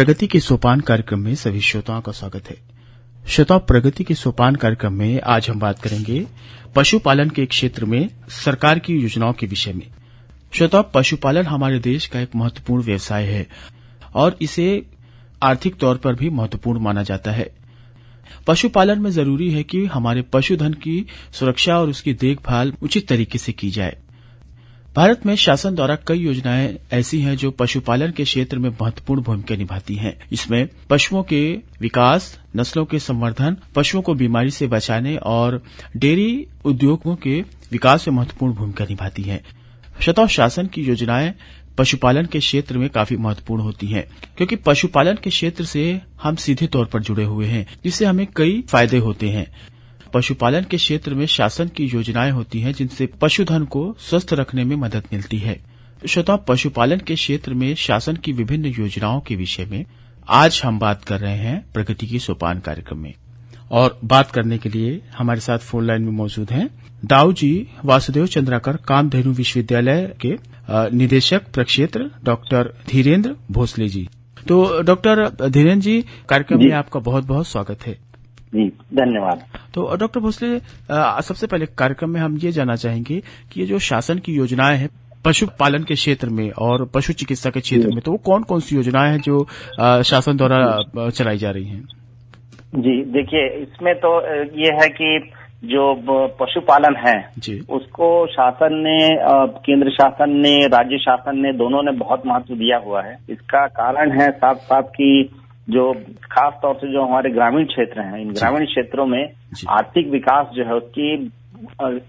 प्रगति के सोपान कार्यक्रम में सभी श्रोताओं का स्वागत है। श्रोताओं, प्रगति के सोपान कार्यक्रम में आज हम बात करेंगे पशुपालन के क्षेत्र में सरकार की योजनाओं के विषय में। श्रोताओं, पशुपालन हमारे देश का एक महत्वपूर्ण व्यवसाय है और इसे आर्थिक तौर पर भी महत्वपूर्ण माना जाता है। पशुपालन में जरूरी है कि हमारे पशुधन की सुरक्षा और उसकी देखभाल उचित तरीके से की जाए। भारत में शासन द्वारा कई योजनाएं ऐसी हैं जो पशुपालन के क्षेत्र में महत्वपूर्ण भूमिका निभाती हैं। इसमें पशुओं के विकास, नस्लों के संवर्धन, पशुओं को बीमारी से बचाने और डेयरी उद्योगों के विकास में महत्वपूर्ण भूमिका निभाती हैं। श्रोताओं, शासन की योजनाएं पशुपालन के क्षेत्र में काफी महत्वपूर्ण होती हैं, क्योंकि पशुपालन के क्षेत्र से हम सीधे तौर पर जुड़े हुए हैं, जिससे हमें कई फायदे होते हैं। पशुपालन के क्षेत्र में शासन की योजनाएं होती हैं जिनसे पशुधन को स्वस्थ रखने में मदद मिलती है। श्रोताओं, पशुपालन के क्षेत्र में शासन की विभिन्न योजनाओं के विषय में आज हम बात कर रहे हैं प्रगति की सोपान कार्यक्रम में। और बात करने के लिए हमारे साथ फोन लाइन में मौजूद हैं दाऊ जी वासुदेव चंद्राकर कामधेनु विश्वविद्यालय के निदेशक प्रक्षेत्र डॉक्टर धीरेन्द्र भोसले जी। तो डॉक्टर धीरेन्द्र जी, कार्यक्रम में आपका बहुत बहुत स्वागत है। जी, धन्यवाद। तो डॉक्टर भोसले, सबसे पहले कार्यक्रम में हम ये जानना चाहेंगे कि ये जो शासन की योजनाएं हैं पशुपालन के क्षेत्र में और पशु चिकित्सा के क्षेत्र में, तो वो कौन कौन सी योजनाएं हैं जो शासन द्वारा चलाई जा रही हैं? जी, देखिए, इसमें तो ये है कि जो पशुपालन है उसको शासन ने, केंद्र शासन ने, राज्य शासन ने, दोनों ने बहुत महत्व दिया हुआ है। इसका कारण है साथ साथ कि जो खास तौर से जो हमारे ग्रामीण क्षेत्र हैं, इन ग्रामीण क्षेत्रों में आर्थिक विकास जो है उसकी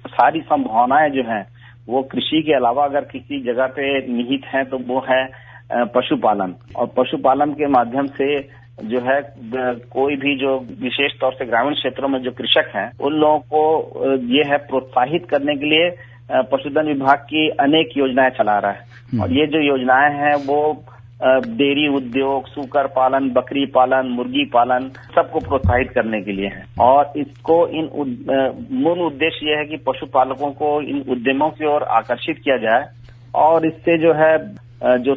सारी संभावनाएं जो हैं वो कृषि के अलावा अगर किसी जगह पे निहित हैं तो वो है पशुपालन। और पशुपालन के माध्यम से जो है कोई भी जो विशेष तौर से ग्रामीण क्षेत्रों में जो कृषक हैं उन लोगों को ये है प्रोत्साहित करने के लिए पशुधन विभाग की अनेक योजनाएं चला रहा है। और ये जो योजनाएं हैं वो डेयरी उद्योग, सूकर पालन, बकरी पालन, मुर्गी पालन सबको प्रोत्साहित करने के लिए है। और इसको मूल उद्देश्य ये है कि पशुपालकों को इन उद्यमों की ओर आकर्षित किया जाए और इससे जो है जो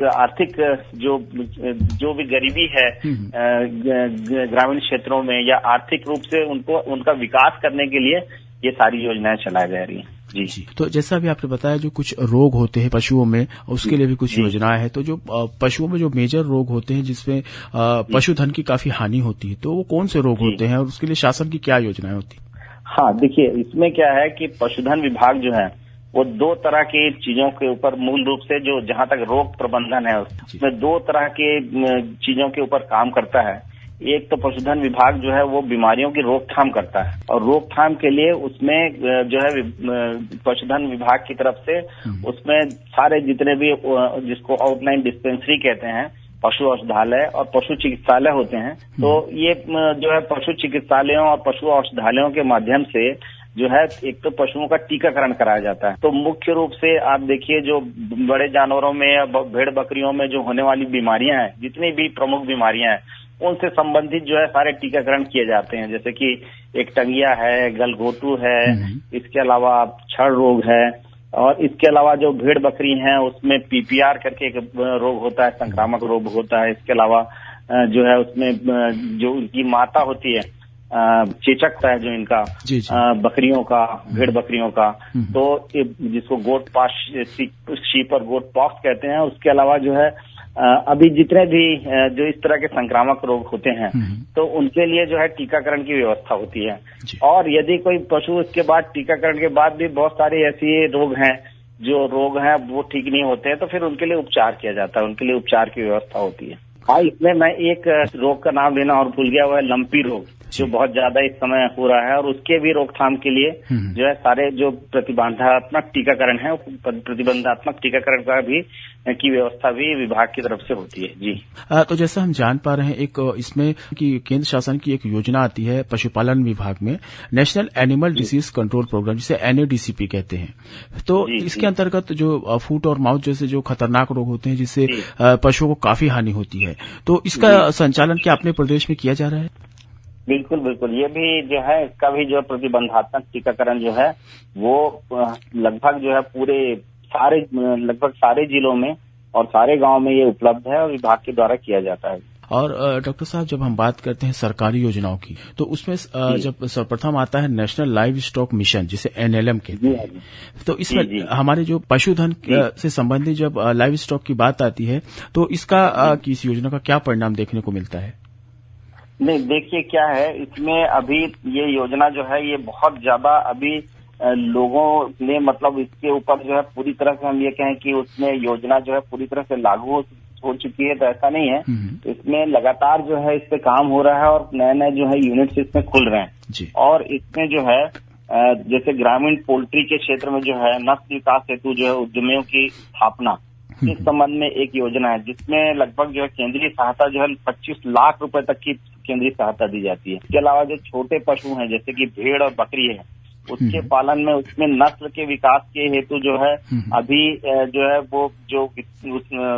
आर्थिक जो भी गरीबी है ग्रामीण क्षेत्रों में या आर्थिक रूप से उनका विकास करने के लिए ये सारी योजनाएं चलाई जा रही हैं। जी। तो जैसा भी आपने बताया, जो कुछ रोग होते हैं पशुओं में उसके लिए भी कुछ योजनाएं हैं। तो जो पशुओं में जो मेजर रोग होते हैं जिसमें पशुधन की काफी हानि होती है, तो वो कौन से रोग होते हैं और उसके लिए शासन की क्या योजनाएं होती है? हाँ, देखिए, इसमें क्या है कि पशुधन विभाग जो है वो दो तरह की चीजों के ऊपर मूल रूप से जो जहां तक रोग प्रबंधन है उसमें दो तरह के चीजों के ऊपर काम करता है। एक तो पशुधन विभाग जो है वो बीमारियों की रोकथाम करता है और रोकथाम के लिए उसमें जो है पशुधन विभाग की तरफ से उसमें सारे जितने भी जिसको आउटलाइन डिस्पेंसरी कहते हैं, पशु औषधालय और पशु चिकित्सालय होते हैं। तो ये जो है पशु चिकित्सालयों और पशु औषधालयों के माध्यम से जो है एक तो पशुओं का टीकाकरण कराया जाता है। तो मुख्य रूप से आप देखिए जो बड़े जानवरों में या भेड़ बकरियों में जो होने वाली बीमारियां हैं, जितनी भी प्रमुख बीमारियां हैं उनसे संबंधित जो है सारे टीकाकरण किए जाते हैं। जैसे कि एक टंगिया है, गलघोटू है, इसके अलावा छड़ रोग है और इसके अलावा जो भेड़ बकरी हैं उसमें पीपीआर करके एक रोग होता है, संक्रामक रोग होता है। इसके अलावा जो है उसमें जो उनकी माता होती है, चेचकता है जो इनका बकरियों का, भेड़ बकरियों का, तो जिसको गोट पाश शीप और गोट पॉक्स कहते हैं। उसके अलावा जो है अभी जितने भी जो इस तरह के संक्रामक रोग होते हैं तो उनके लिए जो है टीकाकरण की व्यवस्था होती है। और यदि कोई पशु इसके बाद टीकाकरण के बाद भी बहुत सारे ऐसे रोग हैं जो रोग हैं वो ठीक नहीं होते हैं तो फिर उनके लिए उपचार किया जाता है, उनके लिए उपचार की व्यवस्था होती है। हाँ, इसमें मैं एक रोग का नाम लेना और भूल गया, वो है लंपी रोग, जो बहुत ज्यादा इस समय हो रहा है और उसके भी रोकथाम के लिए जो है सारे जो प्रतिबंधात्मक टीकाकरण है, प्रतिबंधात्मक टीकाकरण का भी की व्यवस्था भी विभाग की तरफ से होती है। जी। तो जैसा हम जान पा रहे हैं, एक इसमें कि केंद्र शासन की एक योजना आती है पशुपालन विभाग में, National Animal Disease Control Programme, जिसे NADCP कहते हैं। तो इसके अंतर्गत जो फूट और माउथ जैसे जो खतरनाक रोग होते हैं जिससे पशुओं को काफी हानि होती है, तो इसका संचालन क्या अपने प्रदेश में किया जा रहा है? बिल्कुल बिल्कुल, ये भी जो है इसका भी जो प्रतिबंधात्मक टीकाकरण जो है वो लगभग जो है पूरे लगभग सारे जिलों में और सारे गांव में ये उपलब्ध है और विभाग के द्वारा किया जाता है। और डॉक्टर साहब, जब हम बात करते हैं सरकारी योजनाओं की, तो उसमें जब सर्वप्रथम आता है नेशनल लाइव स्टॉक मिशन, जिसे NLM कहते हैं, तो इसमें हमारे जो पशुधन से संबंधित जब लाइव स्टॉक की बात आती है, तो इसका इस योजना का क्या परिणाम देखने को मिलता है? नहीं, देखिए क्या है, इसमें अभी ये योजना जो है ये बहुत ज्यादा अभी लोगों ने मतलब इसके ऊपर जो है पूरी तरह से हम ये कहें कि उसमें योजना जो है पूरी तरह से लागू हो चुकी है, तो ऐसा नहीं है। इसमें लगातार जो है इस पे काम हो रहा है और नए नए जो है यूनिट्स इसमें खुल रहे हैं। और इसमें जो है जैसे ग्रामीण पोल्ट्री के क्षेत्र में जो है नस्ल विकास हेतु जो है उद्यमियों की स्थापना, इस संबंध में एक योजना है जिसमें लगभग जो है केंद्रीय सहायता जो है 25 लाख रुपए तक की केंद्रीय सहायता दी जाती है। इसके अलावा जो छोटे पशु हैं जैसे कि भेड़ और बकरी है, उसके पालन में उसमें नस्ल के विकास के हेतु जो है अभी जो है वो जो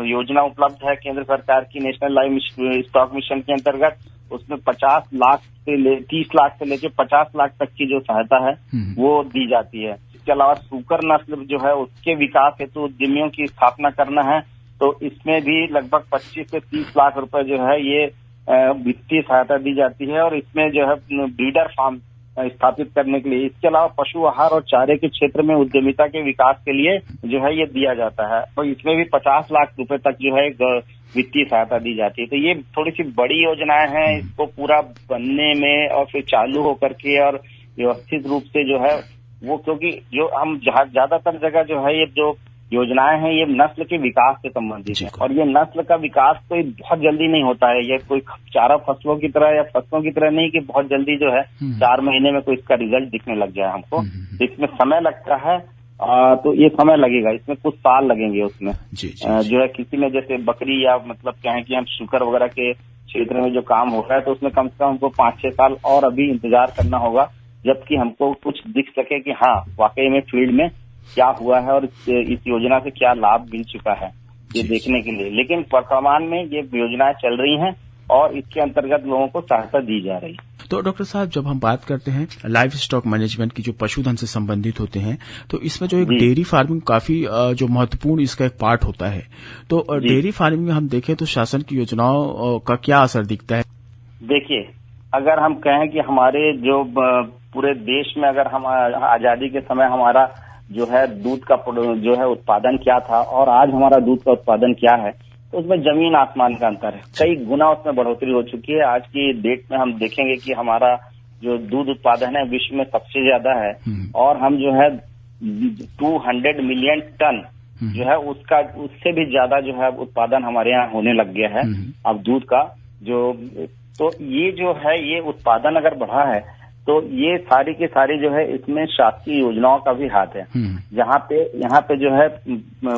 योजना उपलब्ध है केंद्र सरकार की नेशनल लाइव स्टॉक मिशन के अंतर्गत, उसमें 50 लाख से 30 लाख से लेकर 50 लाख तक की जो सहायता है वो दी जाती है। इसके अलावा सूकर नस्ल जो है उसके विकास हेतु उद्यमियों की स्थापना करना है, तो इसमें भी लगभग 25 से 30 लाख रुपए जो है ये वित्तीय सहायता दी जाती है और इसमें जो है ब्रीडर फार्म स्थापित करने के लिए। इसके अलावा पशु आहार और चारे के क्षेत्र में उद्यमिता के विकास के लिए जो है ये दिया जाता है और इसमें भी 50 लाख रुपए तक जो है वित्तीय सहायता दी जाती है। तो ये थोड़ी सी बड़ी योजनाएं हैं, इसको पूरा बनने में और फिर चालू होकर के और व्यवस्थित रूप से जो है वो, क्योंकि जो हम ज्यादातर जगह जो है ये जो योजनाएं हैं ये नस्ल के विकास से संबंधित है और ये नस्ल का विकास कोई बहुत जल्दी नहीं होता है। ये कोई चारा फसलों की तरह या फसलों की तरह नहीं कि बहुत जल्दी जो है 4 महीने में कोई इसका रिजल्ट दिखने लग जाए हमको। इसमें समय लगता है, तो ये समय लगेगा, इसमें कुछ साल लगेंगे उसमें। जो है किसी में जैसे बकरी या मतलब क्या है कि हम शुगर वगैरह के क्षेत्र में जो काम हो रहा है तो उसमें कम से कम हमको 5-6 साल और अभी इंतजार करना होगा, जबकि हमको कुछ दिख सके कि हाँ वाकई में फील्ड में क्या हुआ है और इस योजना से क्या लाभ मिल चुका है, ये देखने के लिए। लेकिन वर्तमान में ये योजनाएं चल रही हैं और इसके अंतर्गत लोगों को सहायता दी जा रही है। तो डॉक्टर साहब, जब हम बात करते हैं लाइव स्टॉक मैनेजमेंट की जो पशुधन से संबंधित होते हैं, तो इसमें जो एक डेयरी फार्मिंग काफी जो महत्वपूर्ण इसका एक पार्ट होता है, तो डेयरी फार्मिंग में हम देखें तो शासन की योजनाओं का क्या असर दिखता है? देखिए, अगर हम कहें कि हमारे जो पूरे देश में अगर हम आजादी के समय हमारा जो है दूध का जो है उत्पादन क्या था और आज हमारा दूध का उत्पादन क्या है, तो उसमें जमीन आसमान का अंतर है। कई गुना उसमें बढ़ोतरी हो चुकी है। आज की डेट में हम देखेंगे कि हमारा जो दूध उत्पादन है विश्व में सबसे ज्यादा है और हम जो है 200 मिलियन टन जो है उसका उससे भी ज्यादा जो है उत्पादन हमारे यहाँ होने लग गया है अब दूध का जो। तो ये जो है ये उत्पादन अगर बढ़ा है तो ये सारी की सारी जो है इसमें शासकीय योजनाओं का भी हाथ है। यहाँ पे जो है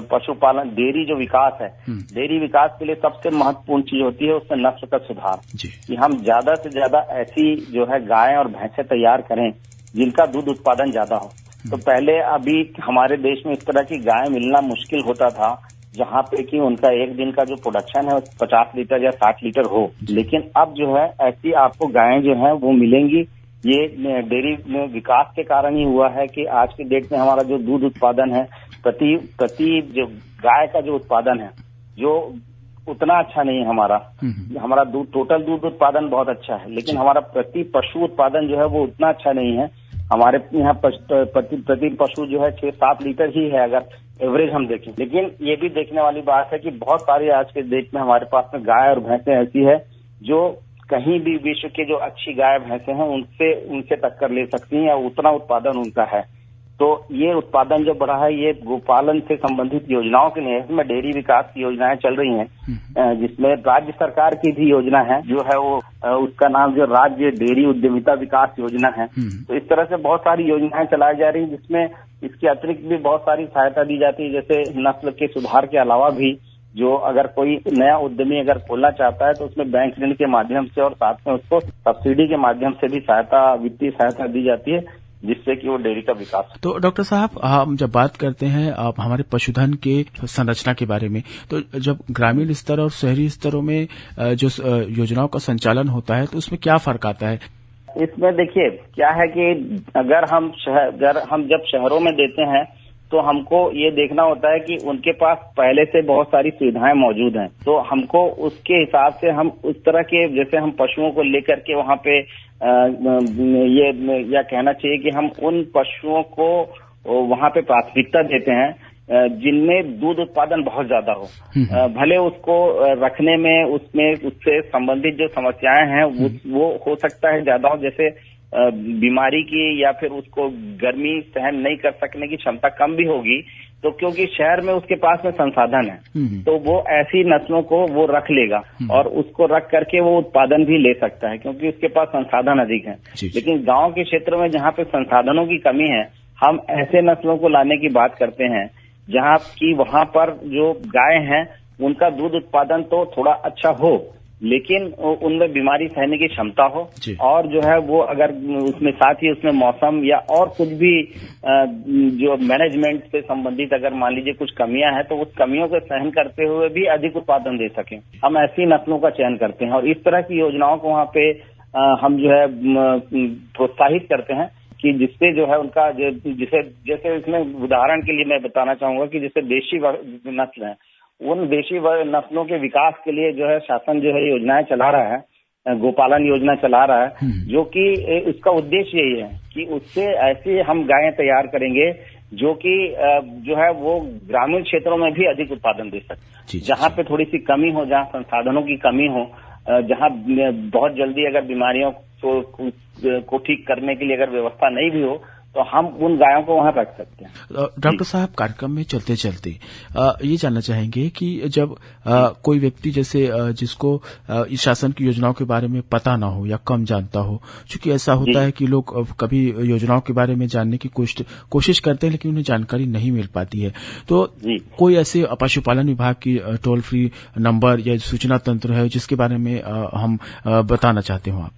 पशुपालन डेयरी जो विकास है, डेयरी विकास के लिए सबसे महत्वपूर्ण चीज होती है उसमें नस्ल का सुधार, कि हम ज्यादा से ज्यादा ऐसी जो है गायें और भैंसें तैयार करें जिनका दूध उत्पादन ज्यादा हो। तो पहले अभी हमारे देश में इस तरह की गाय मिलना मुश्किल होता था जहाँ पे कि उनका एक दिन का जो प्रोडक्शन है 50 लीटर या 60 लीटर हो, लेकिन अब जो है ऐसी आपको गायें जो है वो मिलेंगी। ये डेयरी में विकास के कारण ही हुआ है कि आज की डेट में हमारा जो दूध उत्पादन है प्रति जो गाय का जो उत्पादन है जो उतना अच्छा नहीं है हमारा दूध टोटल दूध उत्पादन बहुत अच्छा है, लेकिन हमारा प्रति पशु उत्पादन जो है वो उतना अच्छा नहीं है। हमारे यहाँ प्रति पशु जो है 6-7 लीटर ही है अगर एवरेज हम देखें। लेकिन ये भी देखने वाली बात है कि बहुत सारी आज के डेट में हमारे पास में गाय और भैंसें ऐसी है जो कहीं भी विश्व के जो अच्छी गाय भैंसे हैं उनसे टक्कर ले सकती हैं या उतना उत्पादन उनका है। तो ये उत्पादन जो बढ़ा है ये गोपालन से संबंधित योजनाओं के लिए, इसमें डेयरी विकास की योजनाएं चल रही हैं जिसमें राज्य सरकार की भी योजना है जो है वो उसका नाम जो राज्य डेयरी उद्यमिता विकास योजना है। तो इस तरह से बहुत सारी योजनाएं चलाई जा रही है जिसमें इसके अतिरिक्त भी बहुत सारी सहायता दी जाती है। जैसे नस्ल के सुधार के अलावा भी जो अगर कोई नया उद्यमी अगर खोलना चाहता है तो उसमें बैंक ऋण के माध्यम से और साथ में उसको सब्सिडी के माध्यम से भी वित्तीय सहायता दी जाती है जिससे कि वो डेयरी का विकास। तो डॉक्टर साहब, हम जब बात करते हैं आप हमारे पशुधन के संरचना के बारे में, तो जब ग्रामीण स्तर और शहरी स्तरों में जो योजनाओं का संचालन होता है तो उसमें क्या फर्क आता है? इसमें देखिए क्या है कि अगर हम जब शहरों में देते हैं तो हमको ये देखना होता है कि उनके पास पहले से बहुत सारी सुविधाएं मौजूद हैं। तो हमको उसके हिसाब से हम उस तरह के, जैसे हम पशुओं को लेकर के वहाँ पे ये या कहना चाहिए कि हम उन पशुओं को वहाँ पे प्राथमिकता देते हैं जिनमें दूध उत्पादन बहुत ज्यादा हो। भले उसको रखने में उससे संबंधित जो समस्याएं हैं वो हो सकता है ज्यादा हो, जैसे बीमारी की या फिर उसको गर्मी सहन नहीं कर सकने की क्षमता कम भी होगी, तो क्योंकि शहर में उसके पास में संसाधन है तो वो ऐसी नस्लों को वो रख लेगा और उसको रख करके वो उत्पादन भी ले सकता है क्योंकि उसके पास संसाधन अधिक है। लेकिन गांव के क्षेत्रों में जहाँ पे संसाधनों की कमी है, हम ऐसे नस्लों को लाने की बात करते हैं जहाँ की वहां पर जो गाय हैं उनका दूध उत्पादन तो थोड़ा अच्छा हो, लेकिन उनमें बीमारी सहने की क्षमता हो और जो है वो अगर उसमें साथ ही उसमें मौसम या और कुछ भी जो मैनेजमेंट से संबंधित अगर मान लीजिए कुछ कमियां हैं तो उस कमियों को सहन करते हुए भी अधिक उत्पादन दे सकें, हम ऐसी नस्लों का चयन करते हैं और इस तरह की योजनाओं को वहाँ पे हम जो है प्रोत्साहित करते हैं कि जिससे जो है उनका जैसे इसमें उदाहरण के लिए मैं बताना चाहूंगा कि जैसे देशी नस्ल है, उन देशी नस्लों के विकास के लिए जो है शासन जो है योजनाएं चला रहा है, गोपालन योजना चला रहा है, जो कि इसका उद्देश्य यही है कि उससे ऐसी हम गायें तैयार करेंगे जो कि जो है वो ग्रामीण क्षेत्रों में भी अधिक उत्पादन दे सके, जहाँ पे थोड़ी सी कमी हो, जहाँ संसाधनों की कमी हो, जहाँ बहुत जल्दी अगर बीमारियों को ठीक करने के लिए अगर व्यवस्था नहीं भी हो तो हम उन गायों को वहां रख सकते हैं। डॉक्टर साहब, कार्यक्रम में चलते चलते ये जानना चाहेंगे कि जब कोई व्यक्ति जैसे जिसको इस शासन की योजनाओं के बारे में पता ना हो या कम जानता हो, क्योंकि ऐसा होता है कि लोग कभी योजनाओं के बारे में जानने की कोशिश करते हैं लेकिन उन्हें जानकारी नहीं मिल पाती है, तो कोई ऐसे पशुपालन विभाग की टोल फ्री नंबर या सूचना तंत्र है जिसके बारे में हम बताना चाहते हो आप?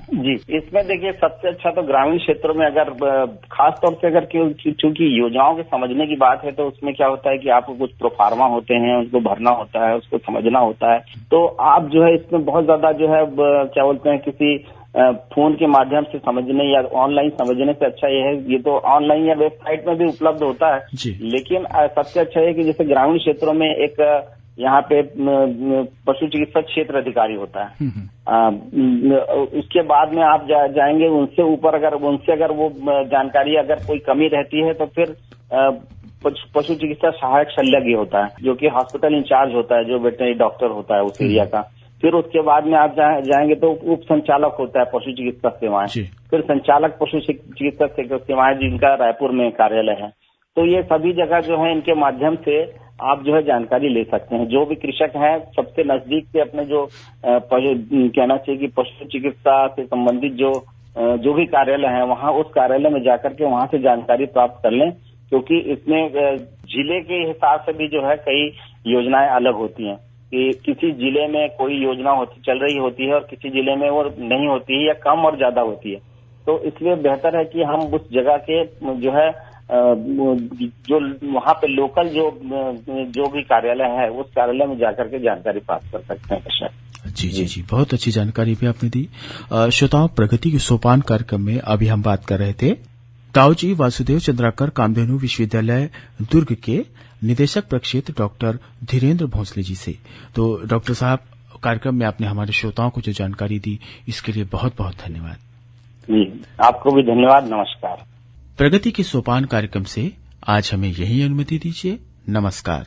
जी, इसमें देखिए सबसे अच्छा तो ग्रामीण क्षेत्रों में अगर खास तौर से अगर चूंकि योजनाओं के समझने की बात है तो उसमें क्या होता है कि आपको कुछ प्रोफार्मा होते हैं, उनको भरना होता है, उसको समझना होता है, तो आप जो है इसमें बहुत ज्यादा जो है क्या बोलते हैं किसी फोन के माध्यम से समझने या ऑनलाइन समझने से अच्छा ये तो ऑनलाइन या वेबसाइट में भी उपलब्ध होता है, लेकिन सबसे अच्छा है कि जैसे ग्रामीण क्षेत्रों में एक यहाँ पे पशु चिकित्सक क्षेत्र अधिकारी होता है, उसके बाद में आप जाएंगे उनसे ऊपर, अगर वो जानकारी अगर कोई कमी रहती है तो फिर पशु चिकित्सा सहायक शल्यज्ञ होता है जो कि हॉस्पिटल इंचार्ज होता है, जो वेटनरी डॉक्टर होता है उस एरिया का। फिर उसके बाद में आप जाएंगे तो उप संचालक होता है पशु चिकित्सा सेवाएं, फिर संचालक पशु चिकित्सा सेवाएं जिनका रायपुर में कार्यालय है। तो ये सभी जगह जो है इनके माध्यम से आप जो है जानकारी ले सकते हैं। जो भी कृषक हैं सबसे नजदीक से अपने जो कहना चाहिए कि पशु चिकित्सा से संबंधित जो भी कार्यालय है वहां उस कार्यालय में जाकर के वहां से जानकारी प्राप्त कर लें, क्योंकि इसमें जिले के हिसाब से भी जो है कई योजनाएं अलग होती हैं कि किसी जिले में कोई योजना चल रही होती है और किसी जिले में वो नहीं होती है या कम और ज्यादा होती है। तो इसलिए बेहतर है कि हम उस जगह के जो है जो वहाँ पे लोकल जो भी कार्यालय है उस कार्यालय में जाकर के जानकारी प्राप्त कर सकते हैं। जी, बहुत अच्छी जानकारी भी आपने दी। श्रोताओं, प्रगति के सोपान कार्यक्रम में अभी हम बात कर रहे थे ताऊजी वासुदेव चंद्राकर कामधेनु विश्वविद्यालय दुर्ग के निदेशक प्रक्षेत्र डॉक्टर धीरेन्द्र भोसले जी से। तो डॉक्टर साहब, कार्यक्रम में आपने हमारे श्रोताओं को जो जानकारी दी इसके लिए बहुत बहुत धन्यवाद। जी, आपको भी धन्यवाद। नमस्कार। प्रगति के सोपान कार्यक्रम से आज हमें यही अनुमति दीजिए। नमस्कार।